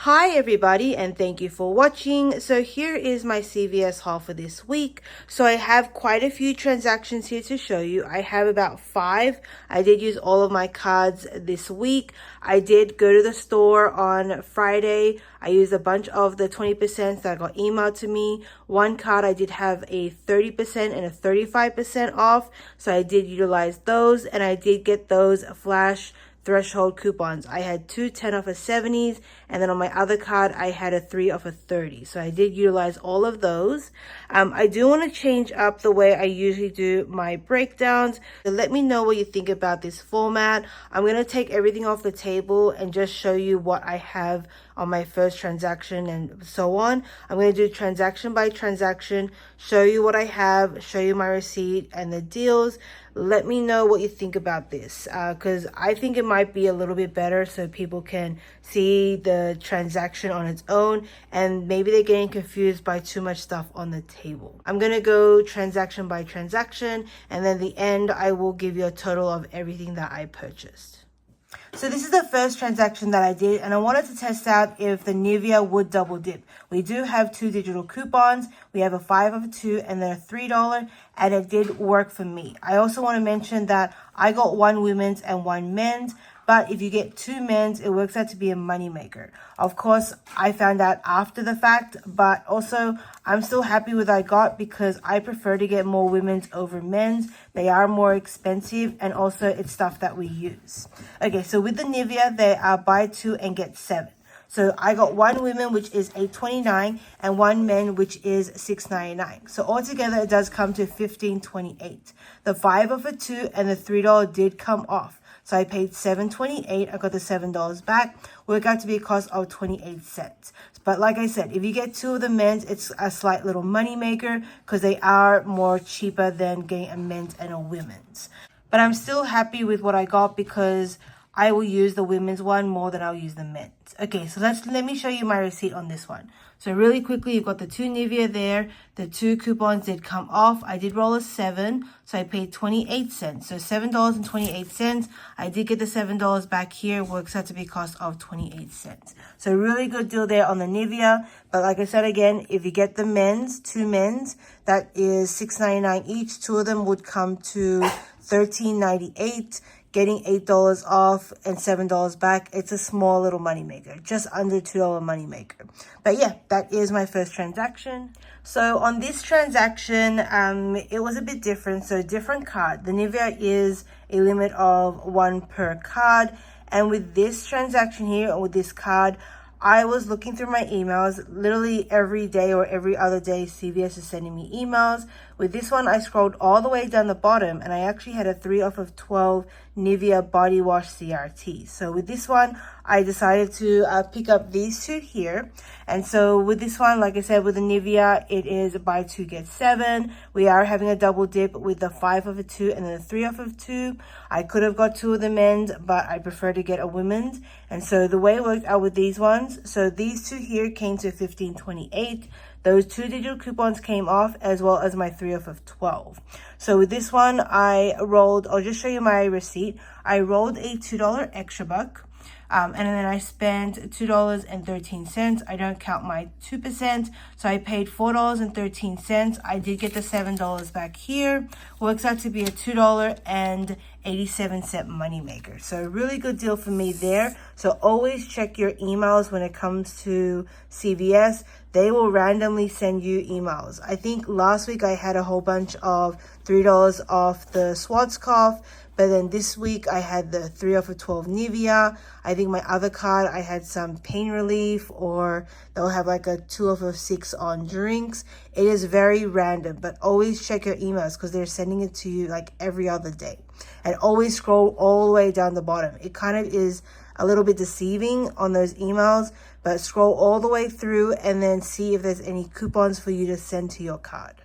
Hi everybody, and thank you for watching. So here is my CVS haul for this week. So I have quite a few transactions here to show you. I have about 5. I did use all of my cards this week. I did go to the store on Friday. I used a bunch of the 20% that got emailed to me. One card I did have a 30% and a 35% off. So I did utilize those, and I did get those flash threshold coupons. I had 2 10 off of 70s, and then on my other card I had a 3 off of 30. So I did utilize all of those. I do want to change up the way I usually do my breakdowns. So let me know what you think about this format. I'm going to take everything off the table and just show you what I have on my first transaction and so on. I'm going to do transaction by transaction, show you what I have, show you my receipt and the deals. Let me know what you think about this, because I think it might be a little bit better so people can see the transaction on its own, and maybe they're getting confused by too much stuff on the table. I'm going to go transaction by transaction, and then at the end I will give you a total of everything that I purchased. So this is the first transaction that I did, and I wanted to test out if the Nivea would double dip. We do have 2 digital coupons. We have a 5 off of 2 and then a $3, and it did work for me. I also want to mention that I got 1 women's and 1 men's, but if you get 2 men's, it works out to be a moneymaker. Of course, I found out after the fact, but also I'm still happy with what I got because I prefer to get more women's over men's. They are more expensive, and also it's stuff that we use. Okay, so with the Nivea, they are buy 2 and get 7. So I got 1 women, which is $8.29, and 1 men, which is $6.99. So altogether, it does come to $15.28. The 5 off of 2 and the $3 did come off. So I paid $7.28. I got the $7 back. Worked out to be a cost of 28 cents. But like I said, if you get 2 of the men's, it's a slight little money maker because they are more cheaper than getting a men's and a women's. But I'm still happy with what I got because I will use the women's one more than I'll use the men's. Okay, so let me show you my receipt on this one. So really quickly, you've got the 2 Nivea there. The 2 coupons did come off. I did roll a 7, so I paid 28 cents. So $7.28. I did get the $7 back here. Works out to be a cost of 28 cents. So really good deal there on the Nivea. But like I said again, if you get the men's, 2 men's, that is $6.99 each. 2 of them would come to $13.98. Getting $8 off and $7 back, it's a small little moneymaker, just under $2 moneymaker. But yeah, that is my first transaction. So on this transaction, it was a bit different. So different card. The Nivea is a limit of 1 per card. And with this transaction here, or with this card, I was looking through my emails. Literally every day or every other day, CVS is sending me emails. With this one, I scrolled all the way down the bottom, and I actually had a 3 off of 12 Nivea Body Wash CRT. So with this one, I decided to pick up these 2 here. And so with this one, like I said, with the Nivea, it is buy 2, get 7. We are having a double dip with the 5 off of 2 and then the 3 off of 2. I could have got 2 of the men's, but I prefer to get a women's. And so the way it worked out with these ones, so these 2 here came to $15.28. Those 2 digital coupons came off, as well as my 3 off of 12. So with this one, I rolled, I'll just show you my receipt. I rolled a $2 extra buck. And then I spent $2.13. I don't count my 2%. So I paid $4.13. I did get the $7 back here. Works out to be a $2.87 moneymaker. So a really good deal for me there. So always check your emails when it comes to CVS. They will randomly send you emails. I think last week I had a whole bunch of $3 off the Schwarzkopf. But then this week I had the 3 off of 12 Nivea. I think my other card, I had some pain relief, or they'll have like a 2 off of 6 on drinks. It is very random, but always check your emails because they're sending it to you like every other day. And always scroll all the way down the bottom. It kind of is a little bit deceiving on those emails, but scroll all the way through and then see if there's any coupons for you to send to your card.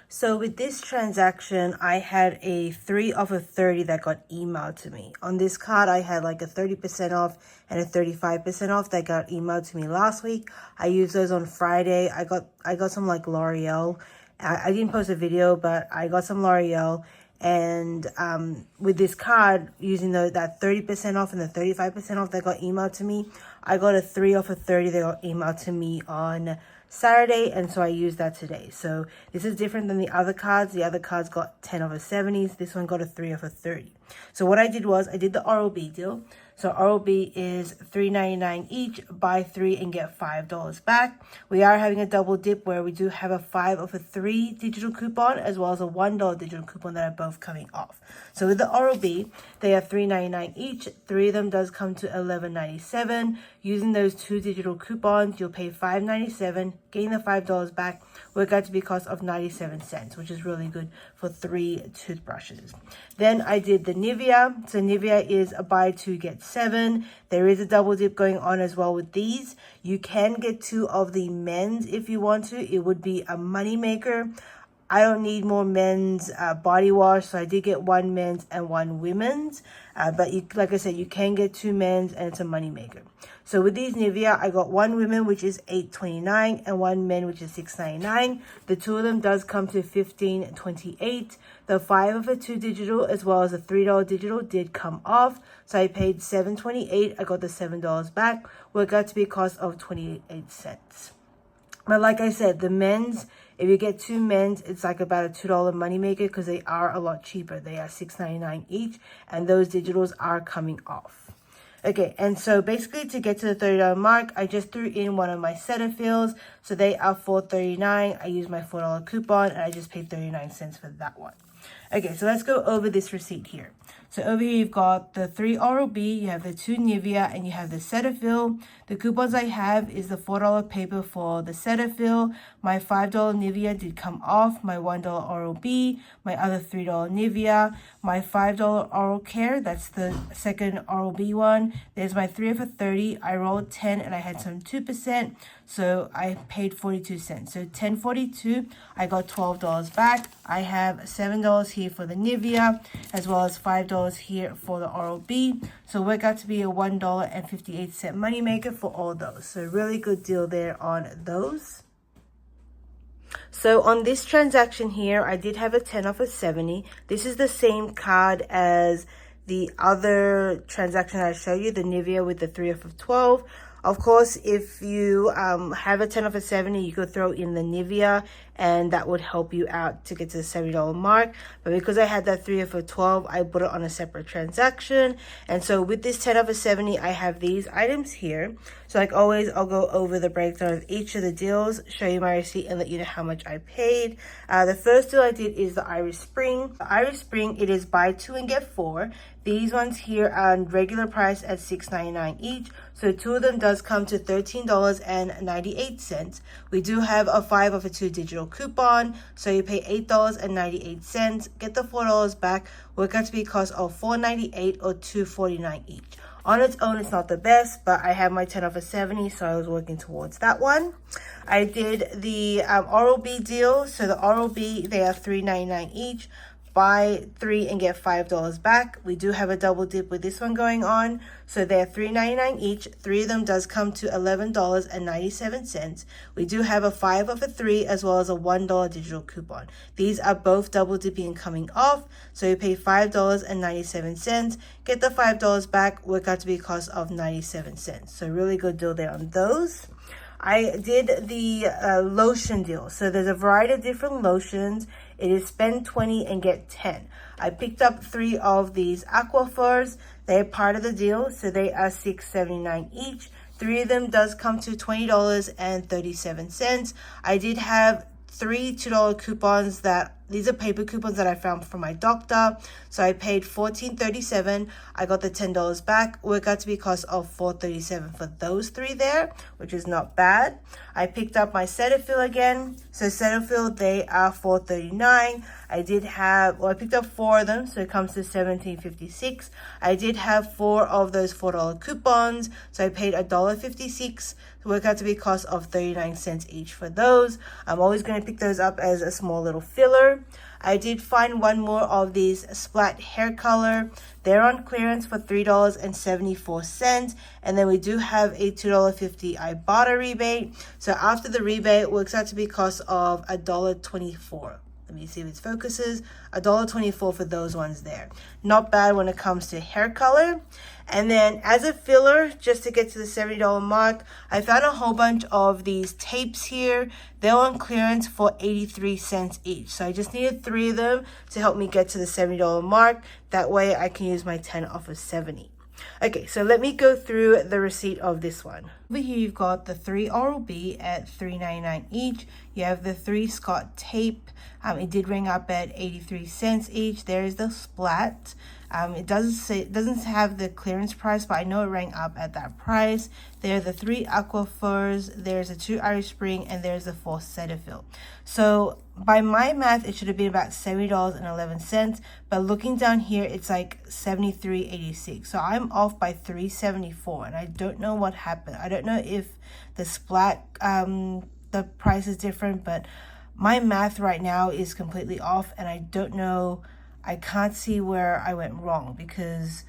So with this transaction, I had a 3 off of 30 that got emailed to me. On this card, I had like a 30% off and a 35% off that got emailed to me last week. I used those on Friday. I got some like L'Oreal. I didn't post a video, but I got some L'Oreal. And with this card, using that 30% off and the 35% off that got emailed to me, I got a 3 off of 30 that got emailed to me on Saturday, and so I used that today. So this is different than the other cards. The other cards got 10 off of 70s. This one got a 3 off of 30. So what I did was I did the ROB deal. So ROB is $3.99 each, buy 3 and get $5 back. We are having a double dip where we do have a 5 off of 3 digital coupon as well as a $1 digital coupon that are both coming off. So with the ROB, they are $3.99 each. 3 of them does come to $11.97. Using those 2 digital coupons, you'll pay $5.97, gain the $5 back, work out to be a cost of 97 cents, which is really good for 3 toothbrushes. Then I did the Nivea. So Nivea is a buy 2 get 7. There is a double dip going on as well with these. You can get 2 of the men's if you want to. It would be a money maker. I don't need more men's body wash, so I did get 1 men's and 1 women's. But like I said, you can get 2 men's and it's a money maker. So with these Nivea, I got 1 women, which is $8.29, and 1 men, which is $6.99. The 2 of them does come to $15.28. The 5 of the 2 digital, as well as the $3 digital, did come off. So I paid $7.28. I got the $7 back. Worked out to be a cost of 28 cents. But like I said, the men's, if you get 2 men's, it's like about a $2 moneymaker because they are a lot cheaper. They are $6.99 each, and those digitals are coming off. Okay, and so basically to get to the $30 mark, I just threw in one of my Cetaphils. So they are $4.39. I used my $4 coupon, and I just paid 39 cents for that one. Okay, so let's go over this receipt here. So over here, you've got the 3 ROB, you have the 2 Nivea, and you have the Cetaphil. The coupons I have is the $4 paper for the Cetaphil. My $5 Nivea did come off. My $1 ROB, my other $3 Nivea, my $5 Oral Care, that's the second ROB one. There's my 3 for 30. I rolled 10 and I had some 2%, so I paid 42 cents. So $10.42, I got $12 back. I have $7 here for the Nivea, as well as $5 here for the ROB. So it worked out to be a $1.58 moneymaker for all those. So really good deal there on those. So on this transaction here, I did have a 10 off of 70. This is the same card as the other transaction I showed you, the Nivea with the 3 off of 12. Of course, if you have a 10 off of 70, you could throw in the Nivea, and that would help you out to get to the $70 mark. But because I had that 3 off of 12, I put it on a separate transaction. And so with this 10 off of 70, I have these items here. So like always, I'll go over the breakdown of each of the deals, show you my receipt, and let you know how much I paid. The first deal I did is the Irish Spring. The Irish Spring, it is buy 2 and get 4. These ones here are on regular price at $6.99 each. So 2 of them does come to $13.98. We do have a 5 off of 2 digital coupon. So you pay $8.98, get the $4 back, work out to be a cost of $4.98 or $2.49 each. On its own, it's not the best, but I have my 10 off of 70, so I was working towards that one. I did the ROB deal. So the ROB, they are $3.99 each. Buy 3 and get $5 back. We do have a double dip with this one going on. So they're $3.99 each. 3 of them does come to $11.97. We do have a 5 off of 3 as well as a $1 digital coupon. These are both double dipping and coming off. So you pay $5.97. Get the $5 back. Work out to be a cost of 97 cents. So really good deal there on those. I did the lotion deal. So there's a variety of different lotions. It is spend 20 and get 10. I picked up 3 of these Aquafers. They're part of the deal, so they are $6.79 each. 3 of them does come to $20.37. I did have 3 $2 coupons these are paper coupons that I found from my doctor. So I paid $14.37. I got the $10 back. Worked out to be a cost of $4.37 for those 3 there, which is not bad. I picked up my Cetaphil again. So Cetaphil, they are $4.39. I picked up 4 of them, so it comes to $17.56. I did have 4 of those $4 coupons, so I paid $1.56. To work out to be a cost of 39 cents each for those. I'm always going to pick those up as a small little filler. I did find one more of these Splat hair color. They're on clearance for $3.74. And then we do have a $2.50 Ibotta rebate. So after the rebate, it works out to be a cost of $1.24. let me see if it focuses, $1.24 for those ones there. Not bad when it comes to hair color. And then as a filler, just to get to the $70 mark, I found a whole bunch of these tapes here. They're on clearance for 83 cents each. So I just needed 3 of them to help me get to the $70 mark. That way I can use my 10 off of 70. Okay, so let me go through the receipt of this one. Over here you've got the 3 Oral-B at $3.99 each. You have the 3 Scott tape. It did ring up at 83 cents each. There is the splat. It doesn't have the clearance price, but I know it rang up at that price. There are the 3 Aquafers, there's the 2 Irish Spring, and there's the 4 Cetaphil. So by my math, it should have been about $70.11, but looking down here, it's like $73.86. So I'm off by $3.74, and I don't know what happened. I don't know if the splat, the price is different, but my math right now is completely off, and I don't know. I can't see where I went wrong because,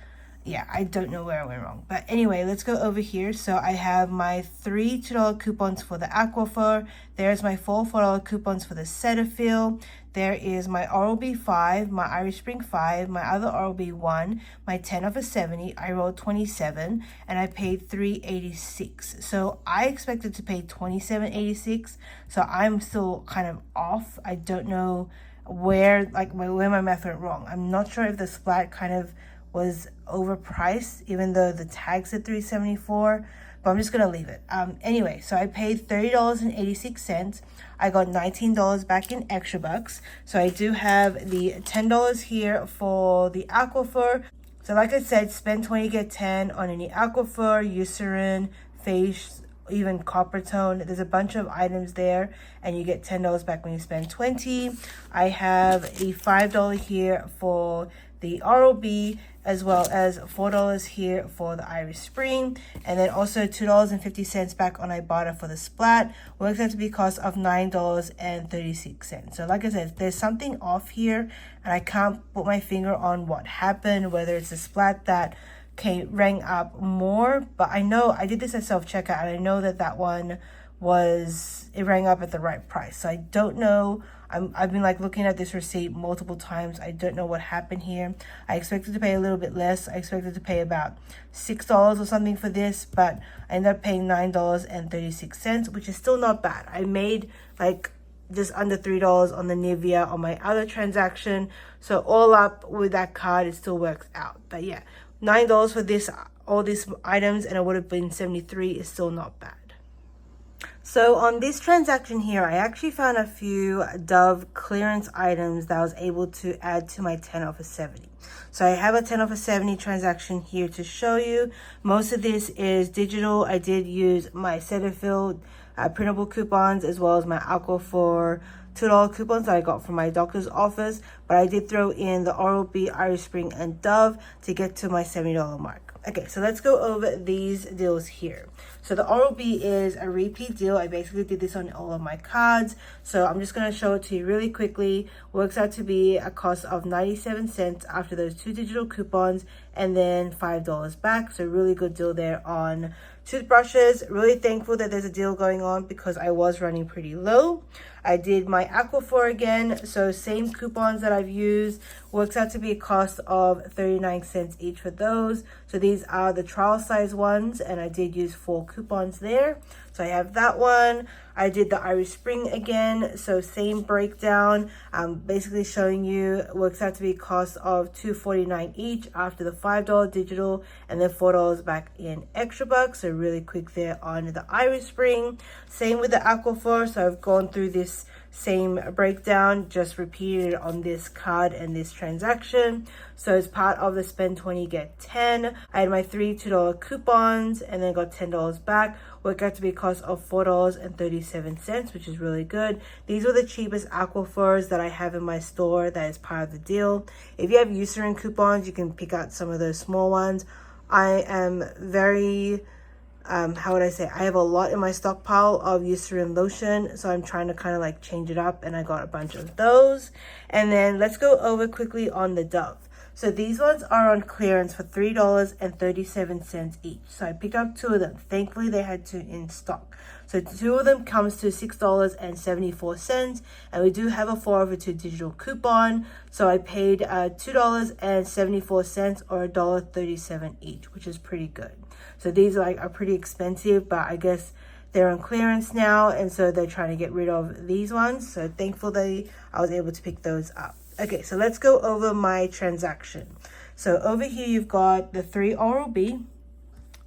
yeah, I don't know where I went wrong. But anyway, let's go over here. So I have my 3 $2 coupons for the Aquaphor. There's my 4 $4 coupons for the Cetaphil. There is my Oral-B 5, my Irish Spring 5, my other Oral-B 1, my 10 off of 70. I rolled 27 and I paid $3.86. So I expected to pay $27.86. So I'm still kind of off. I don't know where my math went wrong. I'm not sure if the splat kind of was overpriced, even though the tag said $3.74, but I'm just gonna leave it. Anyway, so I paid $30.86. I got $19 back in extra bucks. So I do have the $10 here for the Aquaphor. So like I said, spend 20, get 10 on any Aquaphor, Eucerin, Face, even Copper Tone. There's a bunch of items there, and you get $10 back when you spend 20. I have a $5 here for the Oral-B, as well as $4 here for the Irish Spring, and then also $2.50 back on Ibotta for the splat. Works out to be a cost of $9.36. So like I said, there's something off here, and I can't put my finger on what happened, whether it's the splat that rang up more, but I know I did this at self-checkout, and I know that one it rang up at the right price. So I don't know. I've been like looking at this receipt multiple times. I don't know what happened here. I expected to pay a little bit less. I expected to pay about $6 or something for this, but I ended up paying $9.36, which is still not bad. I made like just under $3 on the Nivea on my other transaction. So all up with that card, it still works out. But yeah, $9 for this, all these items, and it would have been $73 is still not bad. So on this transaction here, I actually found a few Dove clearance items that I was able to add to my 10 off of 70. So I have a 10 off of 70 transaction here to show you. Most of this is digital. I did use my Cetaphil printable coupons, as well as my Aquaphor $2 coupons that I got from my doctor's office, but I did throw in the Oral-B, Irish Spring, and Dove to get to my $70 mark. Okay, so let's go over these deals here. So the Oral-B is a repeat deal. I basically did this on all of my cards. So I'm just going to show it to you really quickly. Works out to be a cost of 97 cents after those 2 digital coupons, and then $5 back. So really good deal there on toothbrushes. Really thankful that there's a deal going on because I was running pretty low. I did my Aquaphor again, so same coupons that I've used. Works out to be a cost of 39 cents each for those. So these are the trial size ones, and I did use 4 coupons there. So I have that one. I did the Irish Spring again, so same breakdown. Basically showing you, works out to be a cost of $2.49 each after the $5 digital, and then $4 back in extra bucks. So really quick there on the Irish Spring. Same with the Aquaphor. So I've gone through this same breakdown, just repeated it on this card and this transaction. So as part of the spend 20 get 10, I had my 3 $2 coupons and then got $10 back. Worked out to be a cost of $4.37, which is really good. These are the cheapest Aquaphors that I have in my store that is part of the deal. If you have Eucerin coupons, you can pick out some of those small ones. I am very how would I say, I have a lot in my stockpile of Eucerin lotion, so I'm trying to kind of like change it up, and I got a bunch of those. And then let's go over quickly on the Dove. So these ones are on clearance for $3.37 each. So I picked up 2 of them. Thankfully, they had 2 in stock. So 2 of them comes to $6.74, and we do have a 4/2 digital coupon. So I paid $2.74 or $1.37 each, which is pretty good. So these are pretty expensive, but I guess they're on clearance now, and so they're trying to get rid of these ones. So thankfully, I was able to pick those up. Okay, so let's go over my transaction. So over here, you've got the 3 Oral-B.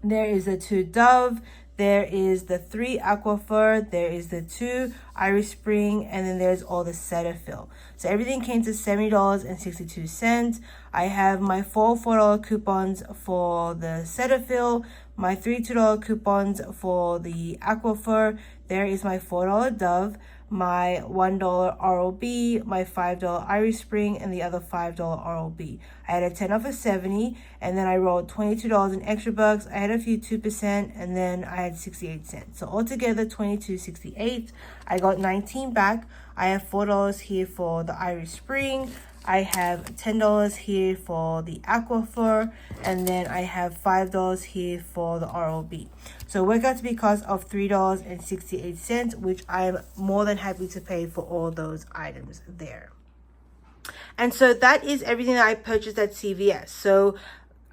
There is the 2 Dove. There is the 3 Aquaphor. There is the 2 Irish Spring. And then there's all the Cetaphil. So everything came to $70.62. I have my 4 $4 coupons for the Cetaphil, my 3 $2 coupons for the Aquaphor. There is my $4 Dove, my $1 Oral-B, my $5 Irish Spring, and the other $5 Oral-B. I had a 10 off of 70, and then I rolled $22 in extra bucks. I had a few 2%, and then I had 68 cents. So altogether, $22.68. I got 19 back. I have $4 here for the Irish Spring. I have $10 here for the Aquaphor, and then I have $5 here for the Oral-B. So it worked out to be cost of $3.68, which I'm more than happy to pay for all those items there. And so that is everything that I purchased at CVS. So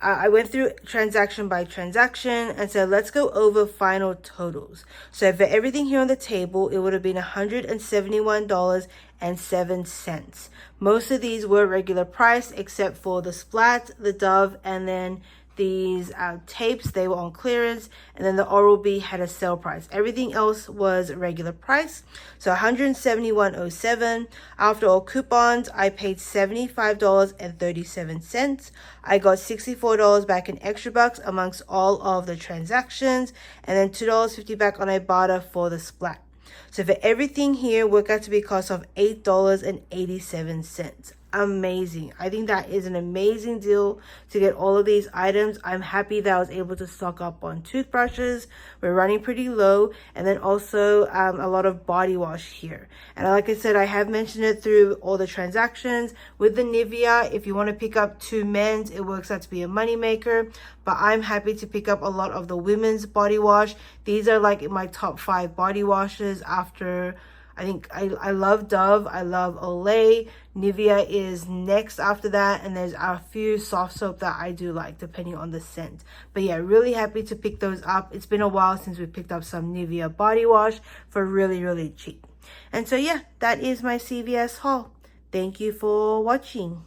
I went through transaction by transaction, and so let's go over final totals. So for everything here on the table, it would have been $171.07. Most of these were regular price, except for the Splat, the Dove, and then these tapes. They were on clearance, and then the Oral-B had a sale price. Everything else was regular price. So $171.07. After all coupons, I paid $75.37. I got $64 back in extra bucks amongst all of the transactions, and then $2.50 back on a barter for the Splat. So for everything here, worked out to be cost of $8.87. Amazing. I think that is an amazing deal to get all of these items. I'm happy that I was able to stock up on toothbrushes. We're running pretty low, and then also a lot of body wash here. And like I said, I have mentioned it through all the transactions. With the Nivea, if you want to pick up 2 men's, it works out to be a moneymaker. But I'm happy to pick up a lot of the women's body wash. These are like my top 5 body washes after, I think I love Dove, I love Olay. Nivea is next after that, and there's a few soft soap that I do like depending on the scent. But yeah, really happy to pick those up. It's been a while since we picked up some Nivea body wash for really, really cheap. And so yeah, that is my CVS haul. Thank you for watching.